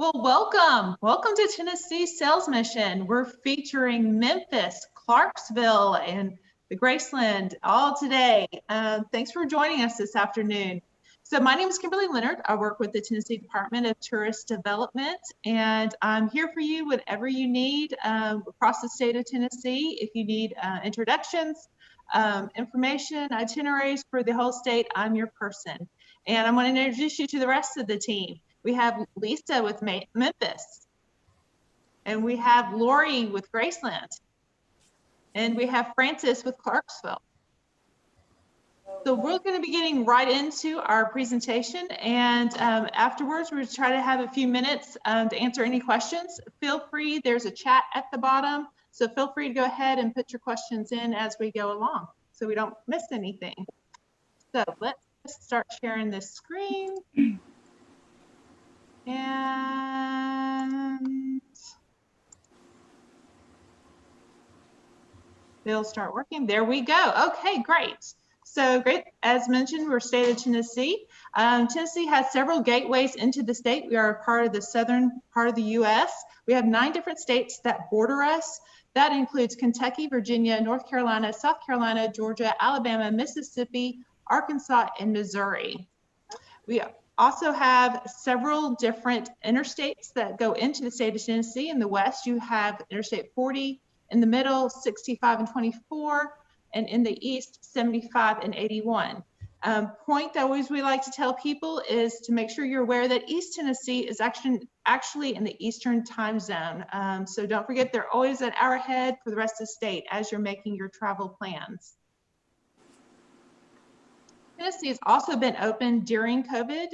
Well, welcome to Tennessee Sales Mission. We're featuring Memphis, Clarksville, and the Graceland all today. Thanks for joining us this afternoon. So my name is Kimberly Leonard. I work with the Tennessee Department of Tourist Development, and I'm here for you whatever you need across the state of Tennessee. If you need introductions, information, itineraries for the whole state, I'm your person. And I'm going to introduce you to the rest of the team. We have Lisa with Memphis, and we have Lori with Graceland, and we have Francis with Clarksville. So we're going to be getting right into our presentation, and afterwards we're going to try to have a few minutes to answer any questions. Feel free, there's a chat at the bottom, so feel free to go ahead and put your questions in as we go along so we don't miss anything. So let's start sharing this screen. And they'll start working. There we go. Okay, great. So great. As mentioned, we're state of Tennessee. Tennessee has several gateways into the state. We are a part of the southern part of the U.S. We have 9 different states that border us. That includes Kentucky, Virginia, North Carolina, South Carolina, Georgia, Alabama, Mississippi, Arkansas, and Missouri. We also have several different interstates that go into the state of Tennessee. In the west, you have Interstate 40, in the middle, 65 and 24, and in the east, 75 and 81. Point that always we like to tell people is to make sure you're aware that East Tennessee is actually in the Eastern time zone. So don't forget, they're always an hour ahead for the rest of the state as you're making your travel plans. Tennessee has also been open during COVID.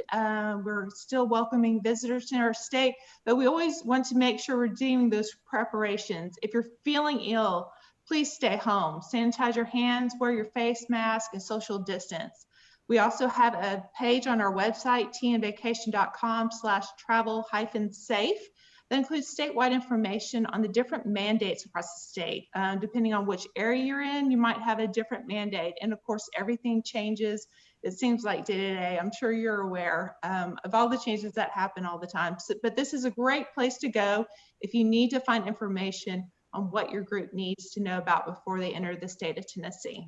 We're still welcoming visitors to our state, but we always want to make sure we're doing those preparations. If you're feeling ill, please stay home. Sanitize your hands, wear your face mask, and social distance. We also have a page on our website, tnvacation.com/travel-safe. That includes statewide information on the different mandates across the state. Depending on which area you're in, you might have a different mandate. And of course, everything changes. It seems like day to day. I'm sure you're aware of all the changes that happen all the time. So, but this is a great place to go if you need to find information on what your group needs to know about before they enter the state of Tennessee.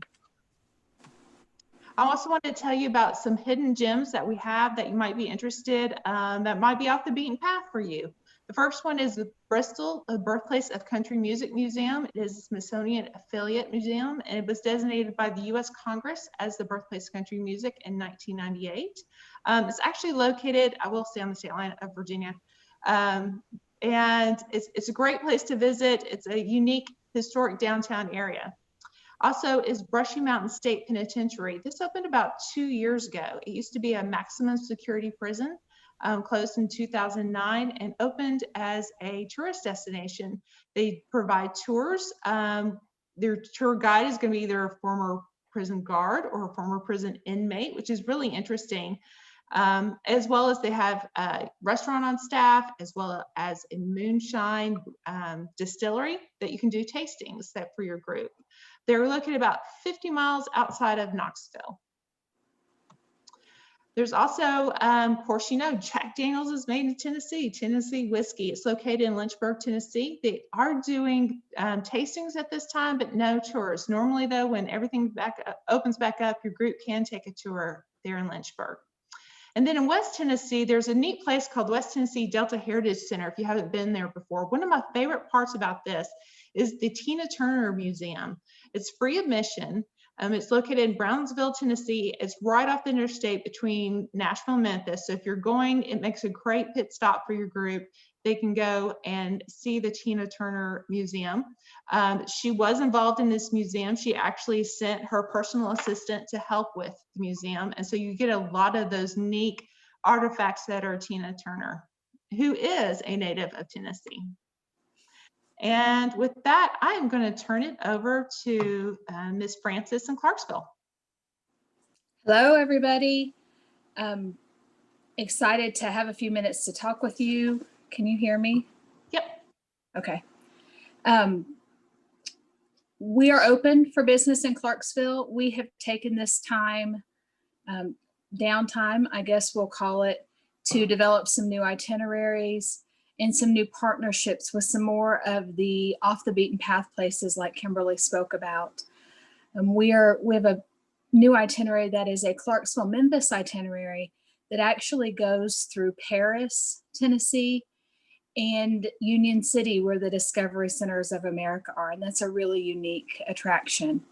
I also want to tell you about some hidden gems that we have that you might be interested, that might be off the beaten path for you. The first one is the Bristol, the Birthplace of Country Music Museum. It is a Smithsonian affiliate museum, and it was designated by the U.S. Congress as the Birthplace of Country Music in 1998. It's actually located, I will say, on the state line of Virginia. And it's a great place to visit. It's a unique historic downtown area. Also is Brushy Mountain State Penitentiary. This opened about 2 years ago. It used to be a maximum security prison. Closed in 2009 and opened as a tourist destination. They provide tours. Their tour guide is going to be either a former prison guard or a former prison inmate, which is really interesting. As well as they have a restaurant on staff, as well as a moonshine distillery that you can do tastings for your group. They're located about 50 miles outside of Knoxville. There's also, of course, you know, Jack Daniel's is made in Tennessee, Tennessee whiskey. It's located in Lynchburg, Tennessee. They are doing tastings at this time, but no tours. Normally, though, when everything opens back up, your group can take a tour there in Lynchburg. And then in West Tennessee, there's a neat place called West Tennessee Delta Heritage Center, if you haven't been there before. One of my favorite parts about this is the Tina Turner Museum. It's free admission. It's located in Brownsville, Tennessee. It's right off the interstate between Nashville and Memphis. So if you're going, it makes a great pit stop for your group. They can go and see the Tina Turner Museum. She was involved in this museum. She actually sent her personal assistant to help with the museum. And so you get a lot of those neat artifacts that are Tina Turner, who is a native of Tennessee. And with that, I am going to turn it over to Ms. Francis in Clarksville. Hello, everybody. Excited to have a few minutes to talk with you. Can you hear me? Yep. Okay. We are open for business in Clarksville. We have taken this time, downtime, I guess we'll call it, to develop some new itineraries. and some new partnerships with some more of the off the beaten path places like Kimberly spoke about. We have a new itinerary that is a Clarksville, Memphis itinerary that actually goes through Paris, Tennessee, and Union City, where the Discovery Centers of America are. And that's a really unique attraction.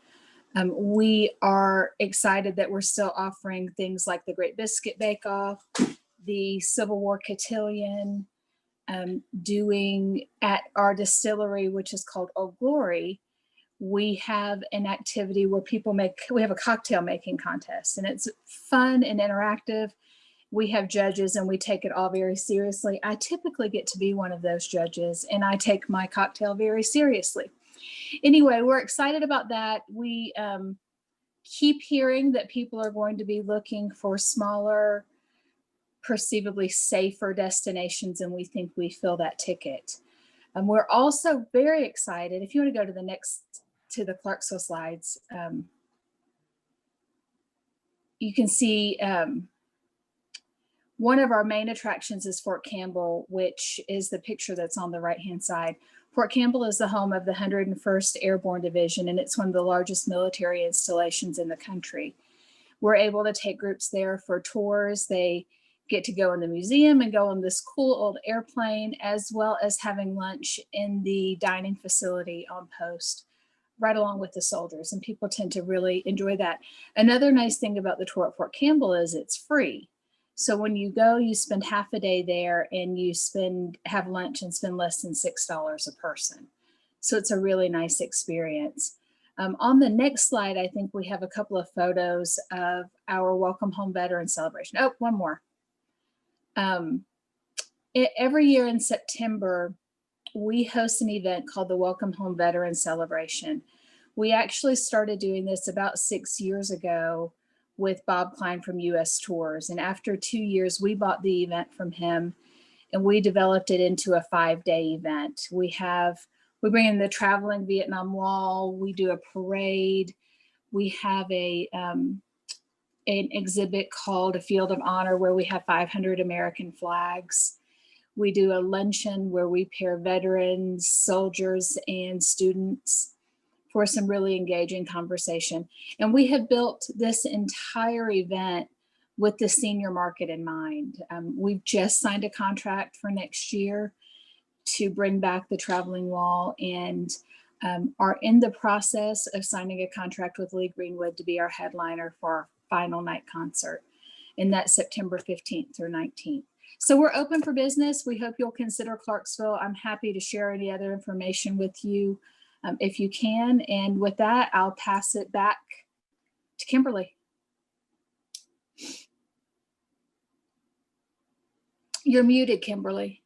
We are excited that we're still offering things like the Great Biscuit Bake Off, the Civil War Cotillion, doing at our distillery, which is called Old Glory. We have an activity where we have a cocktail making contest, and it's fun and interactive. We have judges and we take it all very seriously. I typically get to be one of those judges, and I take my cocktail very seriously. Anyway, we're excited about that. We keep hearing that people are going to be looking for smaller, perceivably safer destinations, and we think we fill that ticket. We're also very excited. If you want to go to the Clarksville slides, you can see one of our main attractions is Fort Campbell, which is the picture that's on the right-hand side. Fort Campbell is the home of the 101st Airborne Division, and it's one of the largest military installations in the country. We're able to take groups there for tours. They get to go in the museum and go on this cool old airplane, as well as having lunch in the dining facility on post, right along with the soldiers, and people tend to really enjoy that. Another nice thing about the tour at Fort Campbell is it's free. So when you go, you spend half a day there, and you have lunch and spend less than $6 a person. So it's a really nice experience. On the next slide, I think we have a couple of photos of our Welcome Home Veteran celebration. Oh, one more. Every year in September, we host an event called the Welcome Home Veteran Celebration. We actually started doing this about 6 years ago with Bob Klein from US Tours. And after 2 years, we bought the event from him, and we developed it into a 5-day event. We bring in the traveling Vietnam Wall. We do a parade. We have an exhibit called A Field of Honor, where we have 500 American flags. We do a luncheon where we pair veterans, soldiers, and students for some really engaging conversation. And we have built this entire event with the senior market in mind. We've just signed a contract for next year to bring back the traveling wall, and are in the process of signing a contract with Lee Greenwood to be our headliner for our final night concert, and that's September 15th through 19th. So we're open for business. We hope you'll consider Clarksville. I'm happy to share any other information with you if you can. And with that, I'll pass it back to Kimberly. You're muted, Kimberly.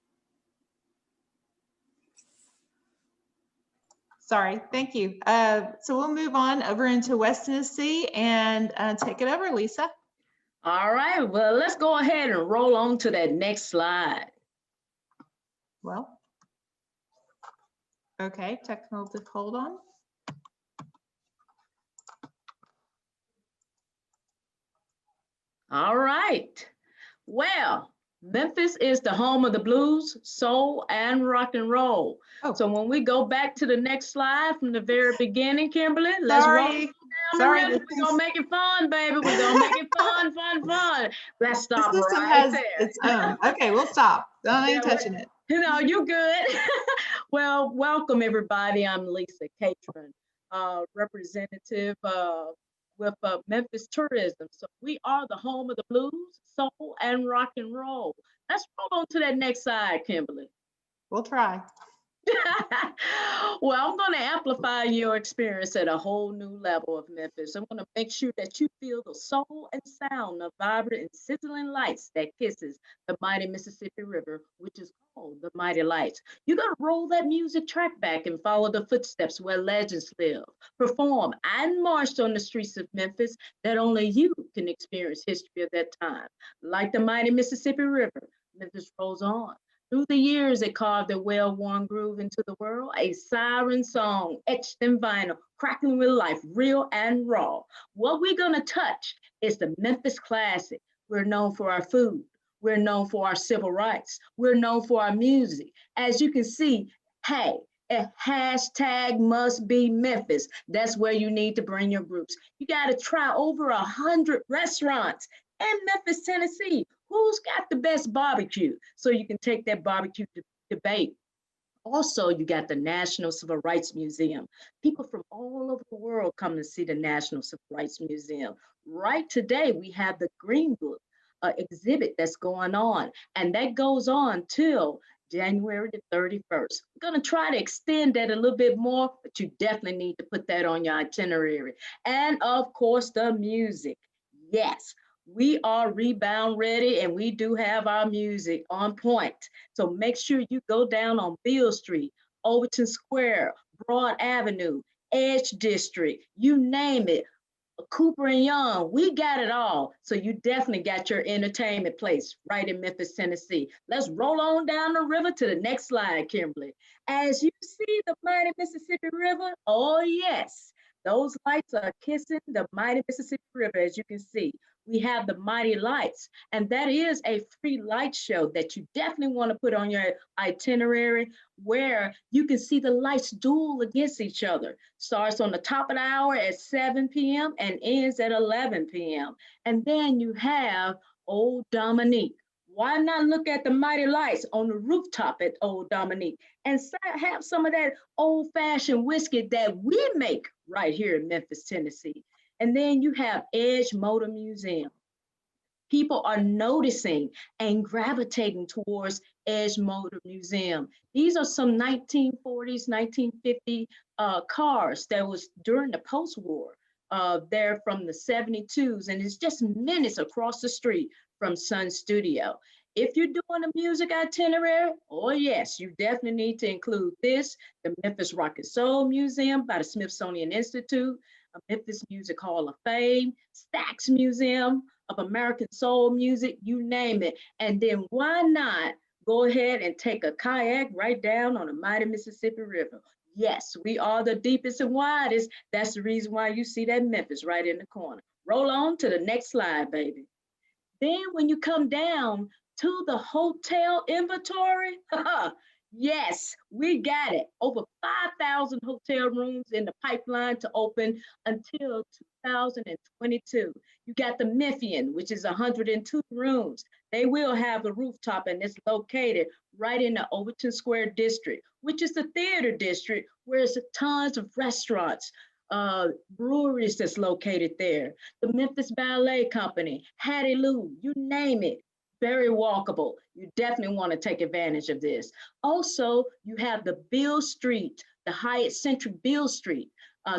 Sorry, thank you. So we'll move on over into West Tennessee and take it over, Lisa. All right, well, let's go ahead and roll on to that next slide. Well, okay, technical, hold on. All right, well, Memphis is the home of the blues, soul, and rock and roll. Oh. So when we go back to the next slide from the very beginning, Kimberly, let's roll. Sorry, we're gonna make it fun, baby. We're gonna make it fun, fun, fun. Let's stop right there. Its own. Okay, we'll stop. Don't ain't touching it. You know, you good. Well, welcome everybody. I'm Lisa Catron, representative with Memphis Tourism. So we are the home of the blues, soul, and rock and roll. Let's roll on to that next slide, Kimberly. We'll try. Well, I'm going to amplify your experience at a whole new level of Memphis. I'm going to make sure that you feel the soul and sound of vibrant and sizzling lights that kisses the mighty Mississippi River, which is called the Mighty Lights. You're going to roll that music track back and follow the footsteps where legends live, perform, and march on the streets of Memphis that only you can experience history of that time. Like the mighty Mississippi River, Memphis rolls on. Through the years, it carved a well-worn groove into the world, a siren song etched in vinyl, crackling with life, real and raw. What we're gonna touch is the Memphis classic. We're known for our food. We're known for our civil rights. We're known for our music. As you can see, hey, a hashtag must be Memphis. That's where you need to bring your groups. You got to try over 100 restaurants in Memphis, Tennessee. Who's got the best barbecue? So you can take that barbecue debate. Also, you got the National Civil Rights Museum. People from all over the world come to see the National Civil Rights Museum. Right today, we have the Green Book exhibit that's going on, and that goes on till January the 31st. We're going to try to extend that a little bit more, but you definitely need to put that on your itinerary. And of course, the music. Yes, we are rebound ready and we do have our music on point. So make sure you go down on Beale Street, Overton Square, Broad Avenue, Edge District, you name it. Cooper and Young, we got it all. So you definitely got your entertainment place right in Memphis, Tennessee. Let's roll on down the river to the next slide, Kimberly. As you see the mighty Mississippi River, oh yes, those lights are kissing the mighty Mississippi River, as you can see. We have the mighty lights, and that is a free light show that you definitely want to put on your itinerary, where you can see the lights duel against each other. Starts on the top of the hour at 7 p.m. and ends at 11 p.m. And then you have Old Dominique. Why not look at the mighty lights on the rooftop at Old Dominique and have some of that old-fashioned whiskey that we make right here in Memphis, Tennessee. And then you have Edge Motor Museum. People are noticing and gravitating towards Edge Motor Museum. These are some 1940s, 1950 cars that was during the post-war. They're from the 72s, and it's just minutes across the street from Sun Studio. If you're doing a music itinerary, oh yes, you definitely need to include this, the Memphis Rock and Soul Museum by the Smithsonian Institute, Memphis Music Hall of Fame, Stax Museum of American Soul Music, you name it. And then why not go ahead and take a kayak right down on the mighty Mississippi River. Yes, we are the deepest and widest. That's the reason why you see that Memphis right in the corner. Roll on to the next slide, baby. Then when you come down to the hotel inventory, yes, we got it. Over 5,000 hotel rooms in the pipeline to open until 2022. You got the Memphian, which is 102 rooms. They will have a rooftop, and it's located right in the Overton Square district, which is the theater district, where there's tons of restaurants, breweries that's located there. The Memphis Ballet Company, Hattie Lou, you name it. Very walkable. You definitely want to take advantage of this. Also, you have the Beale Street, the Hyatt Centric Beale Street,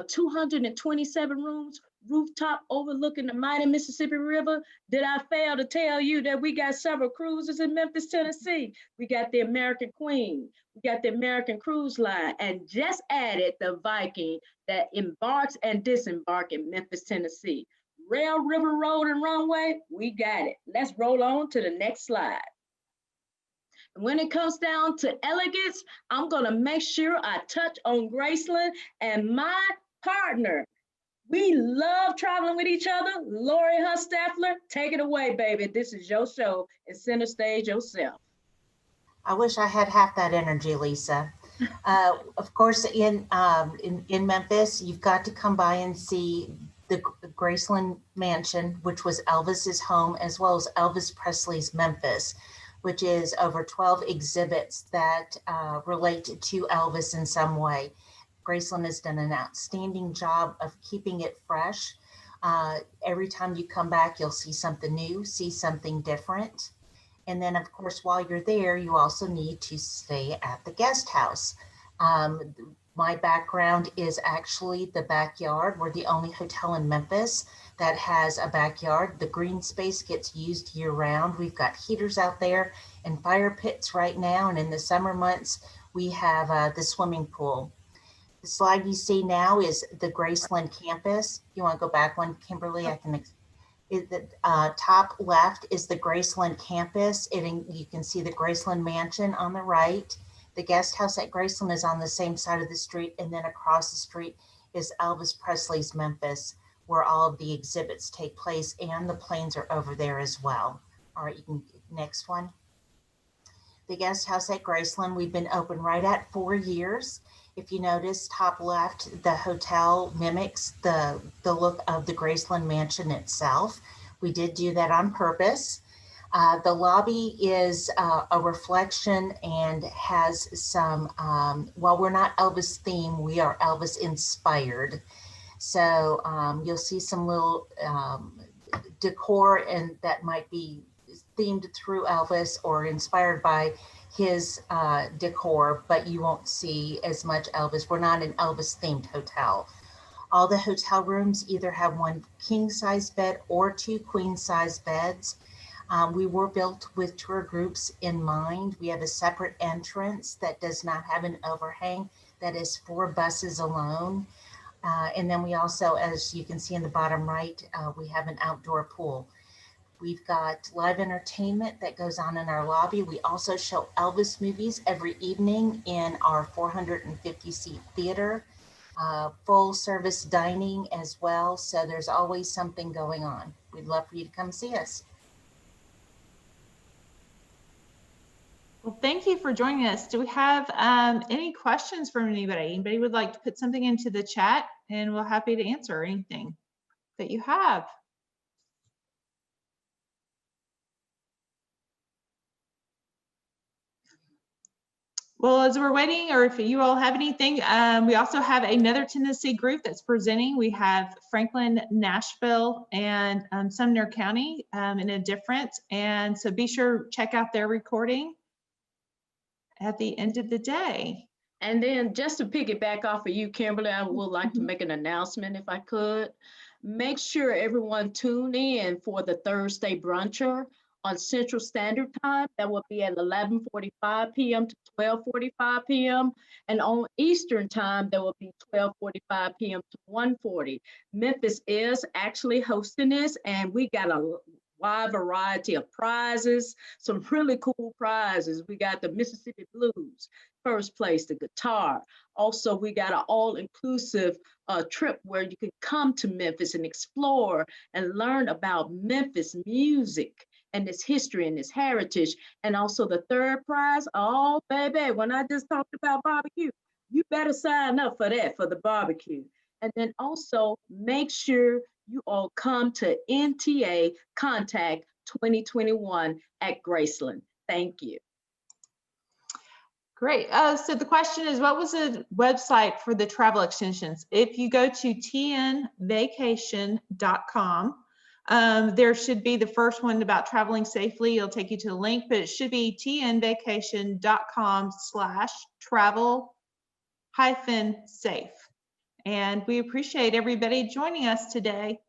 227 rooms, rooftop overlooking the mighty Mississippi River. Did I fail to tell you that we got several cruises in Memphis, Tennessee? We got the American Queen, we got the American Cruise Line, and just added the Viking that embarks and disembarks in Memphis, Tennessee. Rail, River Road, and Runway, we got it. Let's roll on to the next slide. And when it comes down to elegance, I'm gonna make sure I touch on Graceland and my partner. We love traveling with each other. Lori Hustaffler, take it away, baby. This is your show and center stage yourself. I wish I had half that energy, Lisa. Of course, in Memphis, you've got to come by and see the Graceland Mansion, which was Elvis's home, as well as Elvis Presley's Memphis, which is over 12 exhibits that relate to Elvis in some way. Graceland has done an outstanding job of keeping it fresh. Every time you come back, you'll see something new, see something different. And then, of course, while you're there, you also need to stay at the guest house. My background is actually the backyard. We're the only hotel in Memphis that has a backyard. The green space gets used year round. We've got heaters out there and fire pits right now. And in the summer months, we have the swimming pool. The slide you see now is the Graceland campus. You want to go back one, Kimberly? I can. The top left is the Graceland campus. You can see the Graceland Mansion on the right. The guest house at Graceland is on the same side of the street, and then across the street is Elvis Presley's Memphis, where all of the exhibits take place, and the planes are over there as well. All right, you can, next one. The guest house at Graceland, we've been open right at 4 years. If you notice, top left, the hotel mimics the look of the Graceland mansion itself. We did do that on purpose. The lobby is a reflection and has some, while we're not Elvis themed, we are Elvis inspired. So you'll see some little decor and that might be themed through Elvis or inspired by his decor, but you won't see as much Elvis. We're not an Elvis themed hotel. All the hotel rooms either have 1 king size bed or 2 queen size beds. We were built with tour groups in mind. We have a separate entrance that does not have an overhang, that is for buses alone. And then we also, as you can see in the bottom right, we have an outdoor pool. We've got live entertainment that goes on in our lobby. We also show Elvis movies every evening in our 450-seat theater, full service dining as well. So there's always something going on. We'd love for you to come see us. Well, thank you for joining us. Do we have any questions from anybody? Anybody would like to put something into the chat, and we're happy to answer anything that you have. Well, as we're waiting, or if you all have anything, we also have another Tennessee group that's presenting. We have Franklin, Nashville, and Sumner County in a different. And so be sure check out their recording at the end of the day. And then just to piggyback off of you, Kimberly, I would like to make an announcement if I could. Make sure everyone tune in for the Thursday bruncher on Central Standard Time. That will be at 11:45 p.m. to 12:45 p.m. And on Eastern Time, that will be 12:45 p.m. to 1:40. Memphis is actually hosting this, and we got a wide variety of prizes, some really cool prizes. We got the Mississippi Blues, first place, the guitar. Also, we got an all-inclusive trip where you can come to Memphis and explore and learn about Memphis music and its history and its heritage. And also the third prize, oh baby, when I just talked about barbecue, you better sign up for that, for the barbecue. And then also make sure you all come to NTA Contact 2021 at Graceland. Thank you. Great. So the question is, what was the website for the travel extensions? If you go to tnvacation.com, there should be the first one about traveling safely. It'll take you to the link, but it should be tnvacation.com/travel-safe. And we appreciate everybody joining us today.